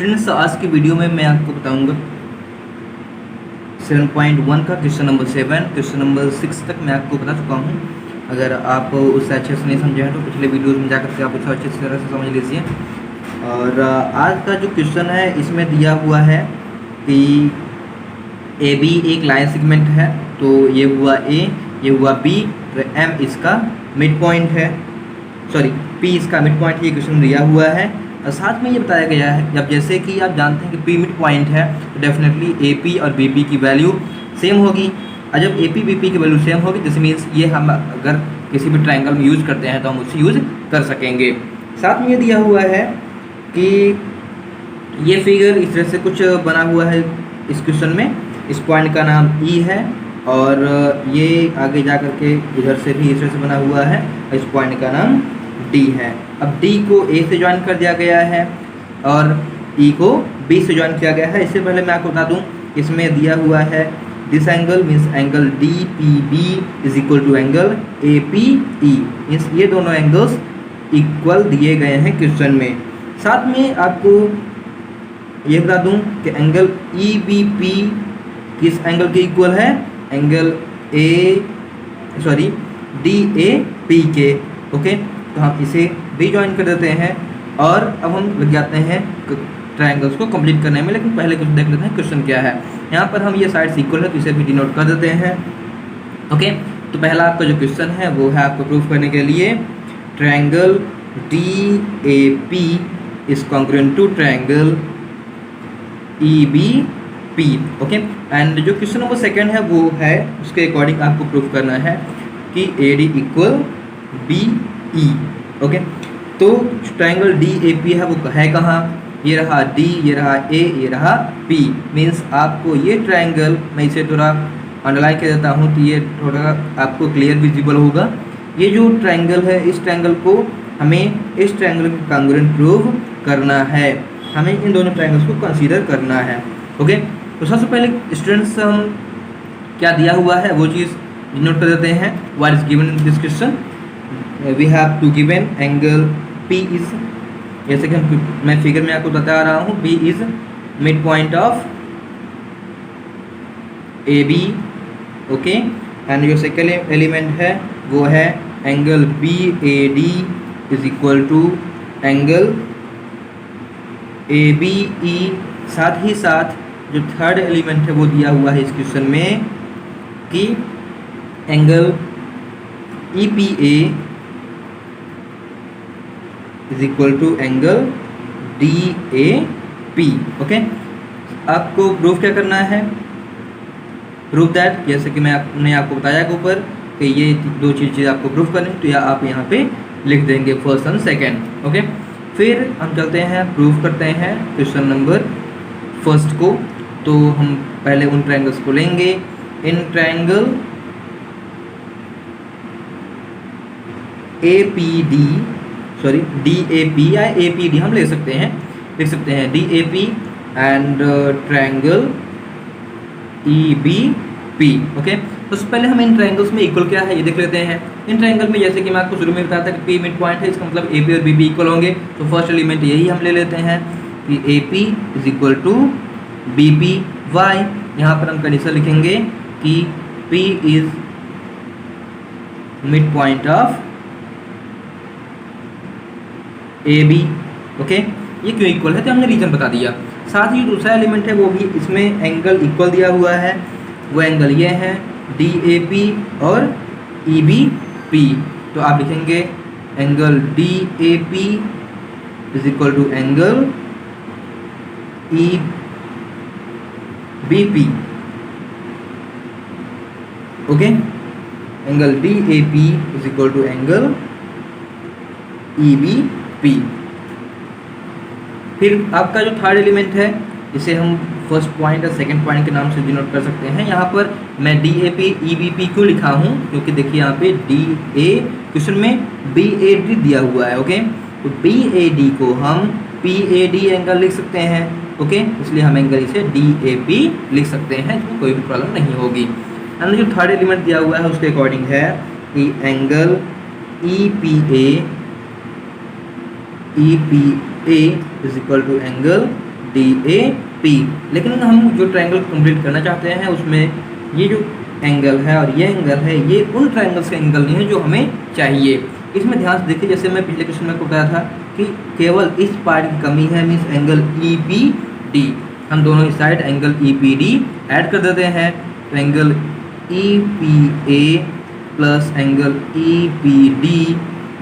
Students, आज की video में मैं आपको बताऊंगा 7.1 का क्वेश्चन नंबर 7, क्वेश्चन नंबर 6 तक मैं आपको बता चुका हूं। अगर आप उससे अच्छे से नहीं समझे हैं तो पिछले वीडियोस में जाकर के आप उसे अच्छी तरह से समझ लीजिए। और आज का जो क्वेश्चन है इसमें दिया हुआ है कि ए बी एक लाइन सेगमेंट है, तो ये हुआ ए, ये हुआ बी, तो एम इसका मिड पॉइंट है, सॉरी पी इसका मिड पॉइंट, ये क्वेश्चन दिया हुआ है। और साथ में ये बताया गया है जब जैसे कि आप जानते हैं कि पी मिड पॉइंट है तो डेफिनेटली ए पी और बी पी की वैल्यू सेम होगी। और जब ए पी बी पी की वैल्यू सेम होगी दिस मीन्स ये हम अगर किसी भी ट्रायंगल में यूज़ करते हैं तो हम उसे यूज़ कर सकेंगे। साथ में ये दिया हुआ है कि ये फिगर इस तरह से कुछ बना हुआ है इस क्वेश्चन में। इस पॉइंट का नाम ई है और ये आगे जा कर के इधर से भी इस तरह से बना हुआ है। इस पॉइंट का नाम डी है। अब डी को ए से ज्वाइन कर दिया गया है और ई को बी से ज्वाइन किया गया है। इससे पहले मैं आपको बता दूं इसमें दिया हुआ है this angle means angle D P B is equal to angle A P E, means ये दोनों एंगल्स इक्वल दिए गए हैं क्वेश्चन में। साथ में आपको ये बता दूं कि एंगल ई बी पी किस एंगल के इक्वल है, एंगल डी ए पी के। ओके, तो हम इसे भी ज्वाइन कर देते हैं और अब हम लग जाते हैं ट्रायंगल्स को कंप्लीट करने में। लेकिन पहले कुछ देख लेते हैं क्वेश्चन क्या है। यहाँ पर हम ये साइड्स इक्वल है तो इसे भी डिनोट कर देते हैं। ओके, तो पहला आपका जो क्वेश्चन है वो है आपको प्रूफ करने के लिए triangle D A P is congruent to triangle E B P. Okay, and जो क्वेश्चन नंबर सेकेंड है वो है उसके अकॉर्डिंग आपको प्रूफ करना है कि A D equal B E. Okay, तो ट्रायंगल डी ए पी है वो है कहाँ, ये रहा डी, ये रहा ए, ये रहा पी। मीन्स आपको ये ट्रायंगल, मैं इसे थोड़ा अंडरलाइन कर देता हूँ तो ये थोड़ा आपको क्लियर विजिबल होगा। ये जो ट्रायंगल है इस ट्रायंगल को हमें इस ट्रायंगल के कॉन्ग्रुएंट प्रूव करना है, हमें इन दोनों ट्रायंगल्स को कंसीडर करना है। ओके, तो सबसे पहले स्टूडेंट्स हम क्या दिया हुआ है वो चीज़ नोट कर देते हैं। What is given in this question, we have to given angle P is, जैसे कि मैं फिगर में आपको बता रहा हूँ, B is mid point of A B. Okay, and जो सेकेंड एलिमेंट है वो है angle B A D is equal to angle A B E. साथ ही साथ जो थर्ड एलिमेंट है वो दिया हुआ है इस क्वेश्चन में कि angle E P A is equal to angle D A P. Okay, आपको प्रूफ क्या करना है, प्रूफ दैट, जैसे कि मैंने आपको बताया ऊपर कि ये दो चीज़ें आपको प्रूफ करनी, तो या आप यहाँ पे लिख देंगे फर्स्ट एंड सेकेंड। ओके, फिर हम चलते हैं प्रूफ करते हैं क्वेश्चन नंबर फर्स्ट को। तो हम पहले उन ट्रायंगल्स को लेंगे। In triangle A P D, sorry D A P या ए पी डी हम लिख सकते हैं D A P and triangle E B P. Okay, तो उससे पहले हम इन ट्रायंगल्स में इक्वल क्या है ये देख लेते हैं। इन ट्रायंगल में जैसे कि मैं आपको शुरू में बताया था कि पी मिड पॉइंट है, इसका मतलब ए पी और बी पी इक्वल होंगे। तो फर्स्ट एलिमेंट यही हम ले लेते हैं कि A P is equal to B P. Why, यहाँ पर हम कंडीशन लिखेंगे कि P is mid point of A B. Okay, ये क्यों इक्वल है तो हमने रीजन बता दिया। साथ ही दूसरा एलिमेंट है वो भी इसमें एंगल इक्वल दिया हुआ है, वो एंगल ये है डी ए पी और ई बी पी। तो आप लिखेंगे angle D A P is equal to angle E B P. Okay, angle D A P is equal to angle E B P. फिर आपका जो थर्ड एलिमेंट है इसे हम फर्स्ट पॉइंट और सेकंड पॉइंट के नाम से डिनोट कर सकते हैं। यहाँ पर मैं D A P E B P क्यों लिखा हूँ, क्योंकि देखिए यहाँ पे डी ए क्वेश्चन में बी ए डी दिया हुआ है। ओके, तो बी ए डी को हम पी ए डी एंगल लिख सकते हैं। ओके, इसलिए हम एंगल इसे डी ए पी लिख सकते हैं, इसमें कोई भी प्रॉब्लम नहीं होगी। एंड जो थर्ड एलिमेंट दिया हुआ है उसके अकॉर्डिंग है कि angle E P A is equal to angle DAP। लेकिन हम जो ट्रायंगल कंप्लीट करना चाहते हैं उसमें ये जो एंगल है और ये एंगल है, ये उन ट्रायंगल्स का एंगल नहीं है जो हमें चाहिए। इसमें ध्यान से देखिए, जैसे मैं पिछले क्वेश्चन में आपको बताया था कि केवल इस पार्ट की कमी है, मीन्स एंगल EPD। हम दोनों ही साइड एंगल EPD ऐड कर देते हैं, तो angle EPA plus angle EPD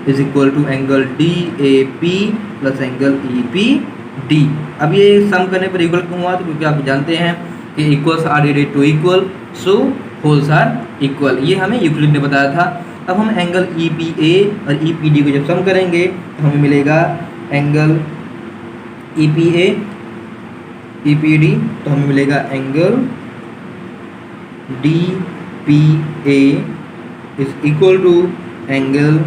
is equal to angle DAP plus angle EPD। अब ये सम करने पर इक्वल क्यों हुआ? तो क्योंकि आप जानते हैं कि equals are related to equal, so wholes are equal. ये हमें यूक्लिड ने बताया था। अब हम एंगल EPA और EPD को जब सम करेंगे तो हमें मिलेगा एंगल EPA EPD, तो हमें मिलेगा angle DPA is equal to angle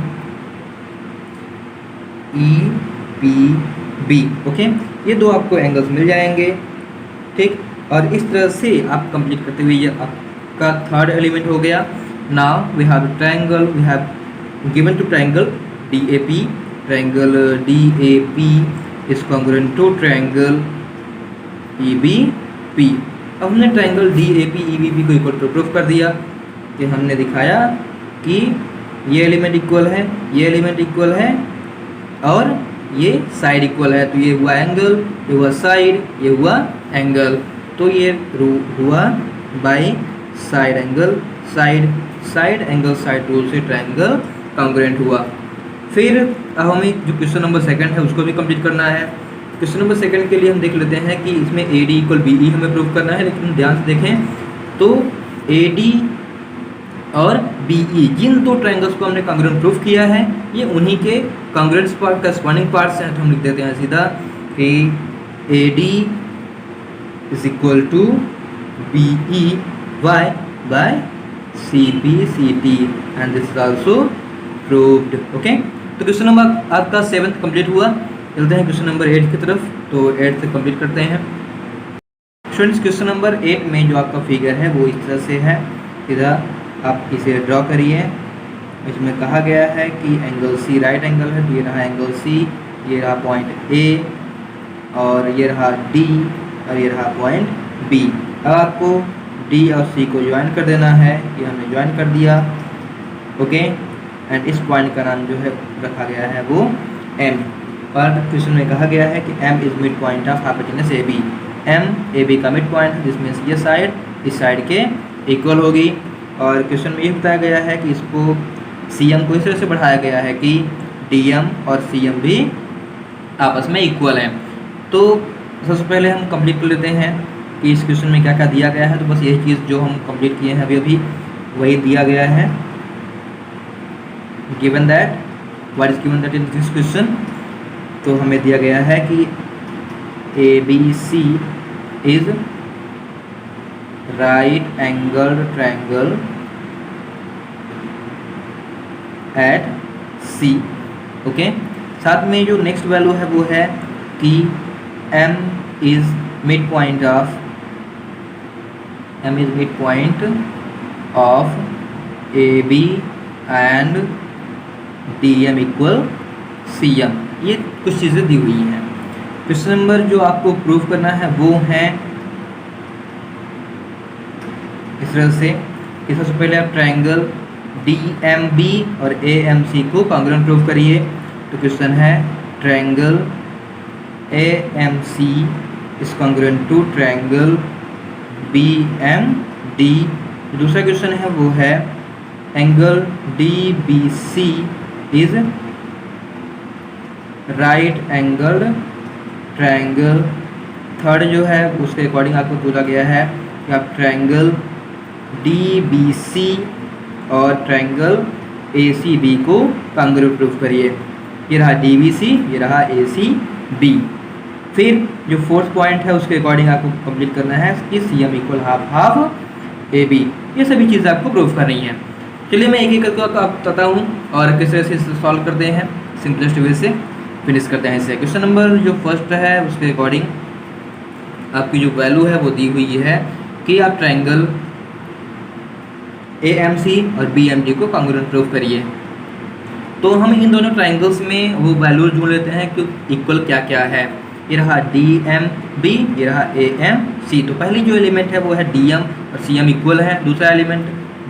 EPB। Okay, ये दो आपको एंगल्स मिल जाएंगे, ठीक। और इस तरह से आप कंप्लीट करते हुए ये आपका थर्ड एलिमेंट हो गया। Now we have triangle, we have given two triangle DAP, triangle DAP is congruent to triangle EBP। अब हमने ट्रायंगल DAP EBP को इक्वल टू प्रूफ कर दिया कि हमने दिखाया कि ये एलिमेंट इक्वल है, ये एलिमेंट इक्वल है और ये साइड इक्वल है। तो ये हुआ एंगल, ये हुआ साइड, ये हुआ एंगल। तो ये हुआ by side angle side, side angle side rule से ट्रायंगल कॉन्ग्रुएंट हुआ। फिर अब हमें जो क्वेश्चन नंबर सेकंड है उसको भी कंप्लीट करना है। क्वेश्चन नंबर सेकंड के लिए हम देख लेते हैं कि इसमें AD इक्वल BE हमें प्रूव करना है। लेकिन ध्यान से देखें तो AD और BE जिन दो ट्रायंगल्स को हमने कॉन्ग्रुएंट प्रूफ किया है ये उन्हीं के कॉन्ग्रुएंट पार्ट का स्पॉनिंग पार्ट्स हैं। तो हम लिख देते हैं सीधा कि AD is equal to BE by CP/CT and this is also proved. Okay, तो क्वेश्चन नंबर आपका 7th कंप्लीट हुआ। चलते हैं क्वेश्चन नंबर 8 की तरफ। तो 8 से कंप्लीट करते हैं। स्टूडेंट्स, क्वेश्चन नंबर 8 में जो आपका फिगर है वो इस तरह से है। इधर आप इसे ड्रॉ करिए। इसमें कहा गया है कि एंगल C राइट एंगल है, तो ये रहा एंगल C, ये रहा पॉइंट A और ये रहा D और ये रहा पॉइंट B। अब आपको D और C को ज्वाइन कर देना है। ये हमने ज्वाइन कर दिया। ओके, एंड इस पॉइंट का नाम जो है रखा गया है वो M। और क्वेश्चन में कहा गया है कि M is mid point of hypotenuse AB। M AB का मिड पॉइंट है, जिसमें ये साइड इस साइड के इक्वल होगी। और क्वेश्चन में ये बताया गया है कि इसको CM को इस तरह से बढ़ाया गया है कि DM और CM भी आपस में इक्वल हैं। तो सबसे पहले हम कंप्लीट कर लेते हैं कि इस क्वेश्चन में क्या क्या दिया गया है। तो बस यही चीज़ जो हम कंप्लीट किए हैं अभी वही दिया गया है। Given that, what is given that in this question, तो हमें दिया गया है कि ABC is right angle triangle eight C। Okay, साथ में जो नेक्स्ट वैल्यू है वो है कि M is mid point of AB and DM equal CM। ये कुछ चीज़ें दी हुई हैं। क्वेश्चन नंबर जो आपको प्रूव करना है वो है इस तरह से कि सबसे पहले आप ट्रायंगल DMB और AMC को कॉन्ग्रुएंट प्रूव करिए। तो क्वेश्चन है triangle AMC is congruent to triangle BMD। दूसरा क्वेश्चन है वो है angle DBC is right angle triangle. Third जो है उसके अकॉर्डिंग आपको बोला गया है कि आप ट्रायंगल DBC और ट्रायंगल ACB को कॉन्ग्रुएंट प्रूफ करिए। ये रहा DBC, ये रहा ACB। फिर जो फोर्थ पॉइंट है उसके अकॉर्डिंग आपको कंप्लीट करना है कि CM इक्वल हाफ AB। ये सभी चीज़ें आपको प्रूफ करनी है। चलिए मैं एक एक करके आपको बताता हूँ और किस तरह से सॉल्व करते हैं सिंपलेस्ट वे से फिनिश करते हैं इसे। क्वेश्चन नंबर जो फर्स्ट है उसके अकॉर्डिंग आपकी जो वैल्यू है वो दी हुई है कि आप ट्रायंगल AMC और BMD को कॉन्ग्रुएंट प्रूफ करिए। तो हम इन दोनों ट्रायंगल्स में वो वैल्यू ढूंढ लेते हैं कि इक्वल क्या क्या है। ये रहा डी एम बी, ये रहा ए एम सी। तो पहली जो एलिमेंट है वो है डी एम और सी एम इक्वल है। दूसरा element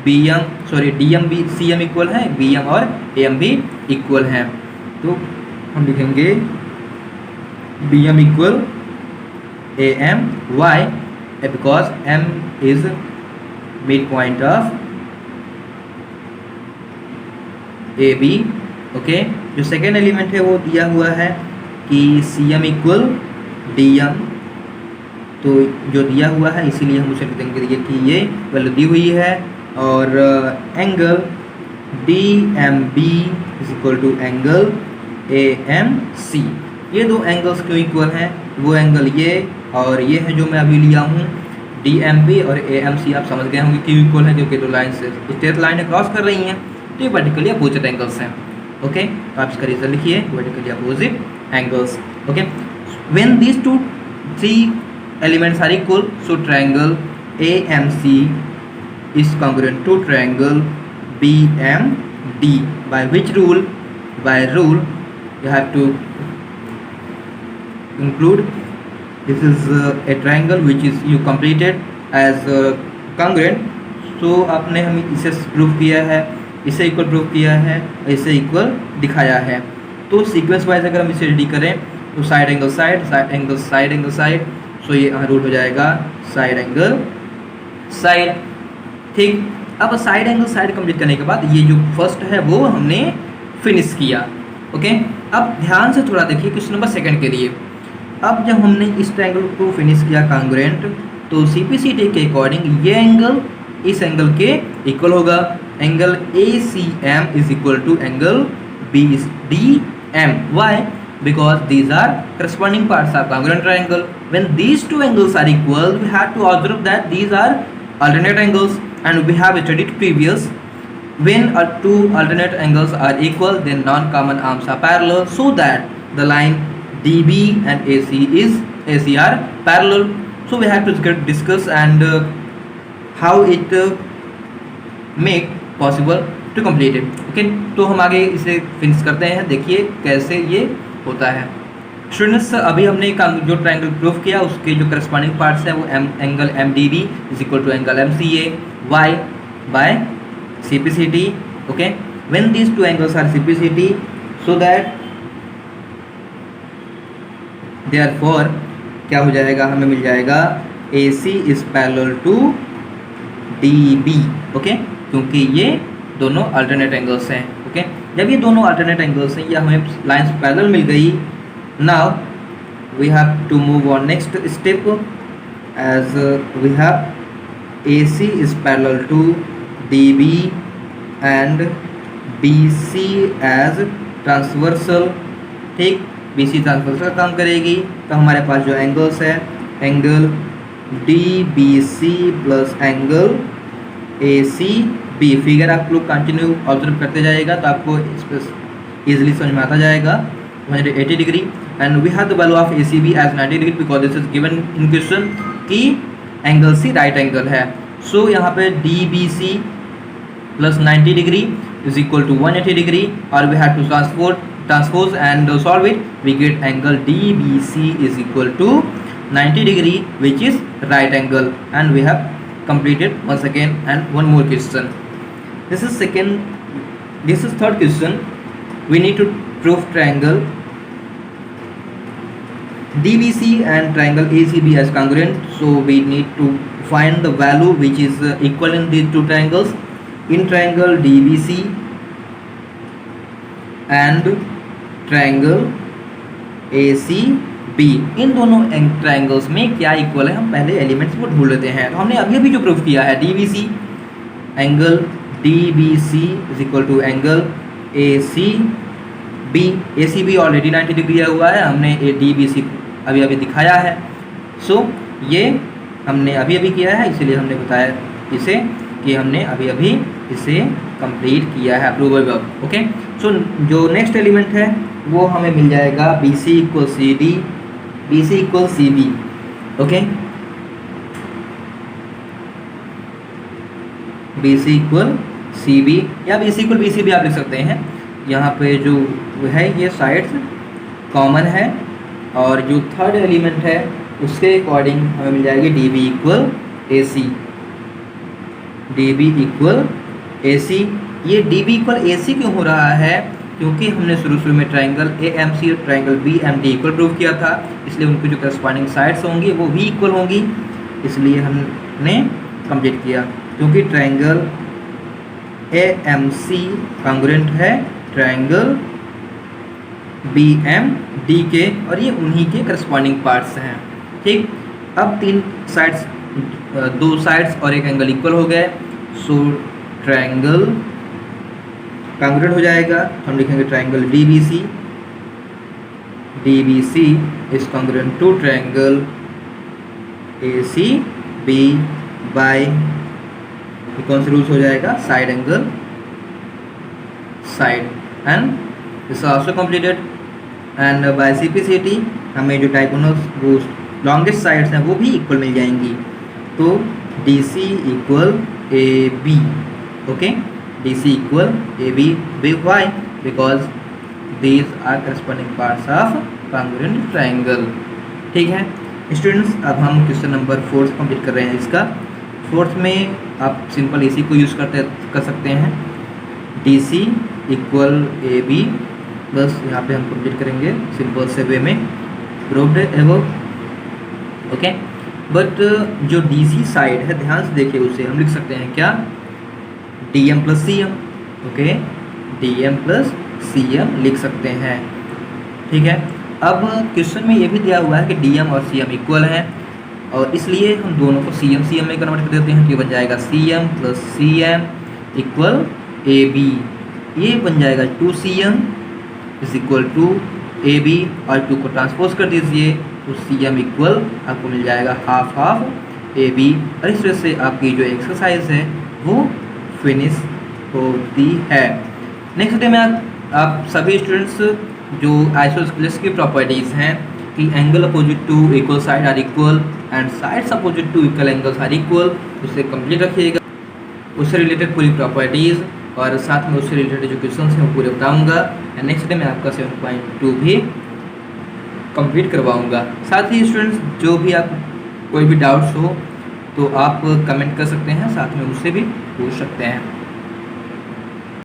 D M B C M equal है, बी एम और ए एम भी इक्वल है। तो हम लिखेंगे B M equal A M why, because M is mid point of A B. Okay, जो सेकेंड एलिमेंट है वो दिया हुआ है कि C M equal D M, तो जो दिया हुआ है इसीलिए हम उसे लिख देंगे कि ये वैल्यू दी हुई है। और angle D M B is equal to angle A M C. ये दो एंगल्स क्यों इक्वल हैं? वो एंगल ये और ये है जो मैं अभी लिया हूँ, डी एम बी और ए एम सी। आप समझ गए होंगे क्यों इक्वल है, क्योंकि दो लाइन से स्ट्रेट लाइन क्रॉस कर रही हैं, तो ये वर्टिकली अपोजिट एंगल्स हैं। ओके, तो आप इसका रीजन लिखिए, vertically opposite angles. Okay, when these to three elements are equal, so triangle AMC is congruent to triangle BMD. By which rule? By rule you have to include this is a triangle which is you completed as congruent. So आपने हम इसे prove किया है, इसे equal prove किया है, इसे equal दिखाया है। तो सीक्वेंस वाइज अगर हम इसे रेडी करें तो side angle side, side angle side, angle side, so ये रूट हो जाएगा साइड एंगल साइड। ठीक, अब साइड एंगल साइड कंप्लीट करने के बाद ये जो फर्स्ट है वो हमने फिनिश किया। ओके, अब ध्यान से थोड़ा देखिए क्वेश्चन नंबर सेकंड के लिए। अब जब हमने इस ट्रायंगल को फिनिश किया कांग्रुएंट, तो सीपीसीटी के अकॉर्डिंग ये एंगल इस एंगल के इक्वल होगा। Angle ACM is equal to angle BDM। Why? Because these are corresponding parts of congruent triangle. When these two angles are equal, we have to observe that these are alternate angles, and we have studied previous. When two alternate angles are equal, then non-common arms are parallel, so that the line DB and AC are parallel. So we have to discuss and how it make possible to complete it. Okay, तो हम आगे इसे finish करते हैं। देखिए कैसे ये होता है। स्टूडेंट्स, अभी हमने जो ट्रायंगल प्रूफ किया उसके जो करस्पॉन्डिंग पार्ट्स हैं वो angle MDB is equal to angle MCA why by CPCT। Okay, when these two angles are CPCT, so that therefore क्या हो जाएगा, हमें मिल जाएगा AC is parallel to DB। Okay, क्योंकि ये दोनों अल्टरनेट एंगल्स हैं। ओके, जब ये दोनों अल्टरनेट एंगल्स हैं, ये हमें लाइंस पैरेलल मिल गई। Now we have to move on next step, as we have AC is parallel to DB and BC as transversal. ठीक, BC ट्रांसवर्सल का काम करेगी। तो हमारे पास जो एंगल्स है, angle DBC plus angle ACB। Figure आप लोग कंटिन्यू ऑब्जर्व करते जाइएगा तो आपको इजीली समझ में आता जाएगा। 180 degree, and we have the value of ACB as 90 degree because this is given in question कि एंगल C राइट एंगल है। सो यहाँ पे DBC plus 90 degree is equal to 180 degree, और we have to transpose and solve it. We get angle DBC is equal to 90 degree which is right angle, and we have completed once again and one more question. This is third question. We need to prove triangle DBC and triangle ACB as congruent, so we need to find the value which is equal in these two triangles. In triangle DBC and triangle ACB, इन दोनों triangles में क्या equal है, हम पहले elements को ढूंढ लेते हैं। तो हमने अभी अभी जो प्रूफ किया है DBC, angle DBC is equal to angle ACB। ACB already 90 degree दिया हुआ है, हमने DBC अभी अभी दिखाया है। सो ये हमने अभी अभी किया है, इसीलिए हमने बताया इसे कि हमने अभी अभी इसे कंप्लीट किया है अप्रूवल वर्क। ओके, सो जो नेक्स्ट एलिमेंट है वो हमें मिल जाएगा BC equal CD, BC equal CB। Okay, BC equal CB या BC इक्वल BC भी आप लिख सकते हैं। यहाँ पे जो है ये साइड्स कॉमन है, और जो थर्ड एलिमेंट है उसके अकॉर्डिंग हमें मिल जाएगी डी बी इक्वल ए सी। डी बी इक्वल ए सी। ये डी बी इक्वल ए सी क्यों हो रहा है? क्योंकि हमने शुरू में ट्राइंगल ए एम सी और triangle B M D equal prove किया था, इसलिए उनकी जो करस्पॉन्डिंग साइड्स होंगी वो भी इक्वल होंगी, इसलिए हमने कंप्लीट किया। क्योंकि triangle A M C congruent है ट्राइंगल बी एम डी के, और ये उन्हीं के करस्पॉन्डिंग पार्ट्स हैं। ठीक, अब तीन साइड्स, दो साइड्स और एक एंगल इक्वल हो गए, सो ट्राइंगल कॉन्ग्रुएंट हो जाएगा। हम लिखेंगे triangle D B C. D B C is congruent to triangle A C B by, कौन से रूल्स हो जाएगा? Side angle side, and this also completed. And by simplicity हमें जो डायगोनल वो लॉन्गेस्ट साइड्स हैं वो भी इक्वल मिल जाएंगी। तो D C equal A B. Okay, D C equal A B. Why? Because these are corresponding parts of congruent triangle. ठीक है स्टूडेंट्स, अब हम क्वेश्चन नंबर 4 कंप्लीट कर रहे हैं। इसका 4th में आप सिंपल इसी को यूज़ कर सकते हैं, D C equal A B. बस यहाँ पे हम कंप्लीट करेंगे सिंपल से वे में, प्रूव्ड एबव। ओके, बट जो डी सी साइड है ध्यान से देखिए, उसे हम लिख सकते हैं क्या? D M plus C M. Okay, D M plus C M लिख सकते हैं। ठीक है, अब क्वेश्चन में ये भी दिया हुआ है कि डी एम और सी एम इक्वल हैं, और इसलिए हम दोनों को सी एम में कन्वर्ट कर देते हैं। तो ये बन जाएगा C M plus C M equal A B. ये बन जाएगा 2cm is equal to A B, और 2 को ट्रांसपोज कर दीजिए तो सी एम इक्वल आपको मिल जाएगा हाफ हाफ ए बी। और इस तरह से आपकी जो एक्सरसाइज है वो फिनिश होती है। नेक्स्ट डे में आप सभी स्टूडेंट्स जो आइसोस्केलेस की प्रॉपर्टीज़ हैं कि angle opposite to equal side are equal and sides opposite to equal angles are equal, उसे कंप्लीट रखिएगा। उससे रिलेटेड पूरी प्रॉपर्टीज़ और साथ में उससे रिलेटेड जो क्वेश्चन हैं वो पूरे बताऊंगा। एंड नेक्स्ट डे में आपका 7.2 भी कंप्लीट करवाऊंगा। साथ ही स्टूडेंट्स जो भी आप कोई भी डाउट्स हो तो आप कमेंट कर सकते हैं, साथ में उससे भी पूछ सकते हैं।